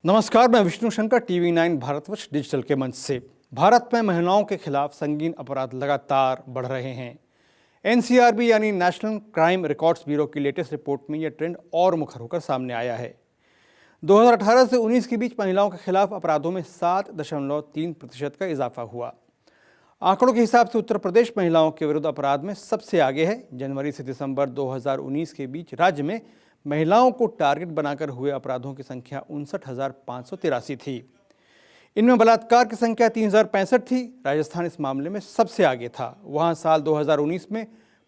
नमस्कार, मैं Vishnu Shankar TV9 Bharatvarsh digital के मंच से। भारत में महिलाओं के खिलाफ संगीन अपराध लगातार बढ़ रहे हैं। NCRB यानी नेशनल क्राइम रिकॉर्ड्स ब्यूरो की लेटेस्ट रिपोर्ट में यह ट्रेंड और मुखर होकर सामने आया है। 2018 से 19 के बीच महिलाओं के खिलाफ अपराधों में 7.3% का इजाफा हुआ। आंकड़ों के हिसाब से उत्तर प्रदेश महिलाओं के विरुद्ध अपराध में सबसे आगे है। जनवरी से दिसंबर 2019 के बीच राज्य में महिलाओं को टारगेट बनाकर हुए अपराधों की संख्या 59,583 थी। इनमें बलात्कार की संख्या 3,065 थी। राजस्थान इस मामले में सबसे आगे था। वहां साल 2019 में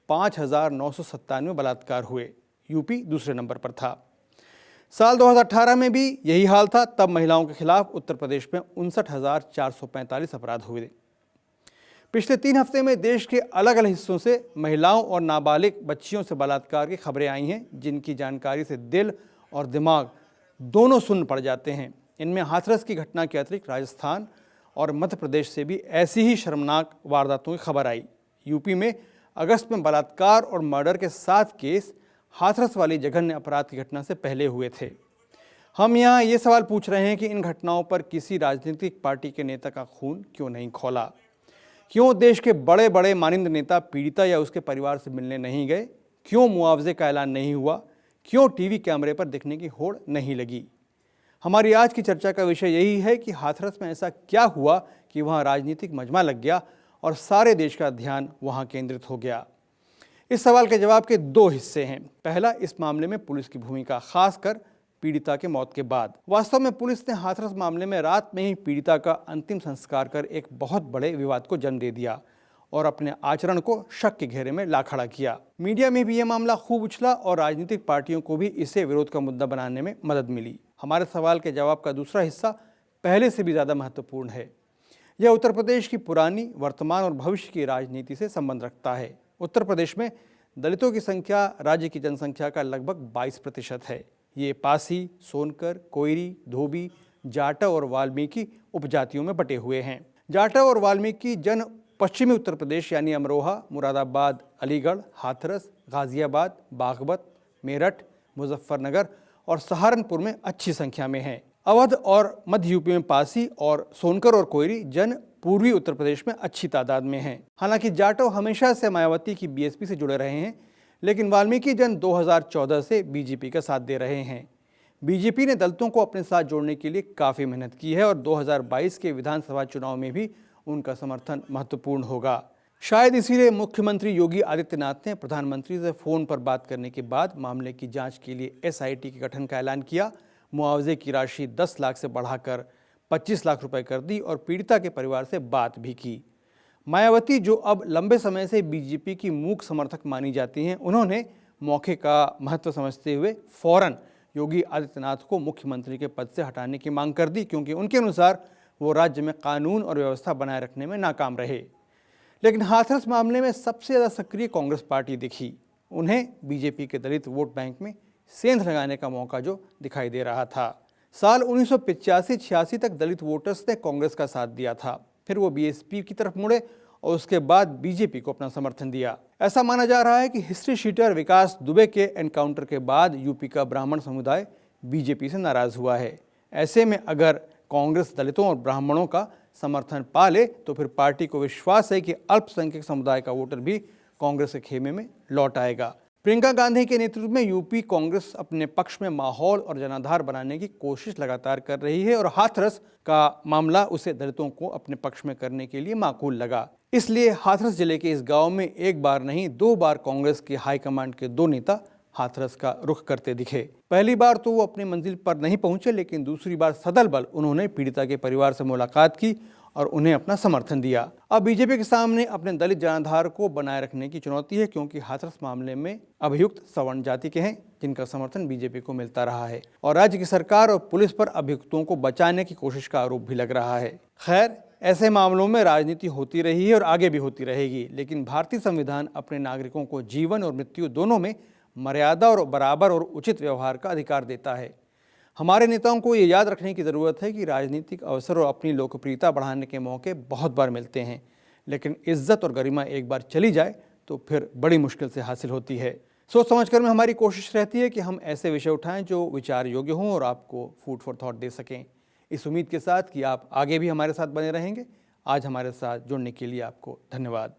5,997 बलात्कार हुए। यूपी दूसरे नंबर पर था। साल 2018 में भी यही हाल था। तब महिलाओं के खिलाफ उत्तर प्रदेश में 59,445 अपराध हुए। पिछले 3 हफ्ते में देश के अलग अलग हिस्सों से महिलाओं और नाबालिग बच्चियों से बलात्कार की खबरें आई हैं, जिनकी जानकारी से दिल और दिमाग दोनों सुन्न पड़ जाते हैं। इनमें हाथरस की घटना के अतिरिक्त राजस्थान और मध्य प्रदेश से भी ऐसी ही शर्मनाक वारदातों की खबर आई। यूपी में अगस्त में बलात्कार और मर्डर के 7 केस हाथरस वाली जघन्य अपराध की घटना से पहले हुए थे। हम यहाँ ये सवाल पूछ रहे हैं कि इन घटनाओं पर किसी राजनीतिक पार्टी के नेता का खून क्यों नहीं खौला? क्यों देश के बड़े बड़े मानिंद नेता पीड़िता या उसके परिवार से मिलने नहीं गए? क्यों मुआवजे का ऐलान नहीं हुआ? क्यों टीवी कैमरे पर दिखने की होड़ नहीं लगी? हमारी आज की चर्चा का विषय यही है कि हाथरस में ऐसा क्या हुआ कि वहां राजनीतिक मजमा लग गया और सारे देश का ध्यान वहां केंद्रित हो गया। इस सवाल के जवाब के 2 हिस्से हैं। पहला, इस मामले में पुलिस की भूमिका, खासकर पीड़िता के मौत के बाद। वास्तव में पुलिस ने हाथरस मामले में रात में ही पीड़िता का अंतिम संस्कार कर एक बहुत बड़े विवाद को जन्म दे दिया और अपने आचरण को शक के घेरे में ला खड़ा किया। मीडिया में भी यह मामला खूब उछला और राजनीतिक पार्टियों को भी इसे विरोध का मुद्दा बनाने में मदद मिली। हमारे सवाल के जवाब का दूसरा हिस्सा पहले से भी ज्यादा महत्वपूर्ण है। यह उत्तर प्रदेश की पुरानी, वर्तमान और भविष्य की राजनीति से संबंध रखता है। उत्तर प्रदेश में दलितों की संख्या राज्य की जनसंख्या का लगभग 22% है। ये पासी, सोनकर, कोयरी, धोबी, जाटव और वाल्मीकि उपजातियों में बटे हुए हैं। जाटव और वाल्मीकि जन पश्चिमी उत्तर प्रदेश यानी अमरोहा, मुरादाबाद, अलीगढ़, हाथरस, गाजियाबाद, बागपत, मेरठ, मुजफ्फरनगर और सहारनपुर में अच्छी संख्या में हैं। अवध और मध्य यूपी में पासी और सोनकर और कोयरी जन पूर्वी उत्तर प्रदेश में अच्छी तादाद में हैं। हालांकि जाटव हमेशा से मायावती की BSP से जुड़े रहे हैं, लेकिन वाल्मीकि जन 2014 से बीजेपी का साथ दे रहे हैं। बीजेपी ने दलितों को अपने साथ जोड़ने के लिए काफ़ी मेहनत की है और 2022 के विधानसभा चुनाव में भी उनका समर्थन महत्वपूर्ण होगा। शायद इसीलिए मुख्यमंत्री योगी आदित्यनाथ ने प्रधानमंत्री से फ़ोन पर बात करने के बाद मामले की जांच के लिए SIT के गठन का ऐलान किया। मुआवजे की राशि 10 लाख से बढ़ाकर 25 लाख रुपए कर दी और पीड़िता के परिवार से बात भी की। मायावती, जो अब लंबे समय से बीजेपी की मूक समर्थक मानी जाती हैं, उन्होंने मौके का महत्व समझते हुए फौरन योगी आदित्यनाथ को मुख्यमंत्री के पद से हटाने की मांग कर दी, क्योंकि उनके अनुसार वो राज्य में कानून और व्यवस्था बनाए रखने में नाकाम रहे। लेकिन हाथरस मामले में सबसे ज़्यादा सक्रिय कांग्रेस पार्टी दिखी। उन्हें बीजेपी के दलित वोट बैंक में सेंध लगाने का मौका जो दिखाई दे रहा था। साल 1985-86 तक दलित वोटर्स ने कांग्रेस का साथ दिया था। फिर वो BSP की तरफ मुड़े और उसके बाद बीजेपी को अपना समर्थन दिया। ऐसा माना जा रहा है कि हिस्ट्री शीटर विकास दुबे के एनकाउंटर के बाद यूपी का ब्राह्मण समुदाय बीजेपी से नाराज हुआ है। ऐसे में अगर कांग्रेस दलितों और ब्राह्मणों का समर्थन पा ले तो फिर पार्टी को विश्वास है कि अल्पसंख्यक समुदाय का वोटर भी कांग्रेस के खेमे में लौट आएगा। प्रियंका गांधी के नेतृत्व में यूपी कांग्रेस अपने पक्ष में माहौल और जनाधार बनाने की कोशिश लगातार कर रही है और हाथरस का मामला उसे दलितों को अपने पक्ष में करने के लिए माकूल लगा। इसलिए हाथरस जिले के इस गांव में एक बार नहीं 2 बार कांग्रेस के हाईकमांड के 2 नेता हाथरस का रुख करते दिखे। पहली बार तो वो अपनी मंजिल पर नहीं पहुंचे, लेकिन दूसरी बार सदल बल उन्होंने पीड़िता के परिवार से मुलाकात की और उन्हें अपना समर्थन दिया। अब बीजेपी के सामने अपने दलित जनाधार को बनाए रखने की चुनौती है, क्योंकि हाथरस मामले में अभियुक्त सवर्ण जाति के हैं, जिनका समर्थन बीजेपी को मिलता रहा है और राज्य की सरकार और पुलिस पर अभियुक्तों को बचाने की कोशिश का आरोप भी लग रहा है। खैर, ऐसे मामलों में राजनीति होती रही है और आगे भी होती रहेगी, लेकिन भारतीय संविधान अपने नागरिकों को जीवन और मृत्यु दोनों में मर्यादा और बराबर और उचित व्यवहार का अधिकार देता है। हमारे नेताओं को ये याद रखने की ज़रूरत है कि राजनीतिक अवसर और अपनी लोकप्रियता बढ़ाने के मौके बहुत बार मिलते हैं, लेकिन इज्जत और गरिमा एक बार चली जाए तो फिर बड़ी मुश्किल से हासिल होती है। सोच समझकर में हमारी कोशिश रहती है कि हम ऐसे विषय उठाएं जो विचार योग्य हों और आपको फूड फॉर थॉट दे सकें। इस उम्मीद के साथ कि आप आगे भी हमारे साथ बने रहेंगे। आज हमारे साथ जुड़ने के लिए आपको धन्यवाद।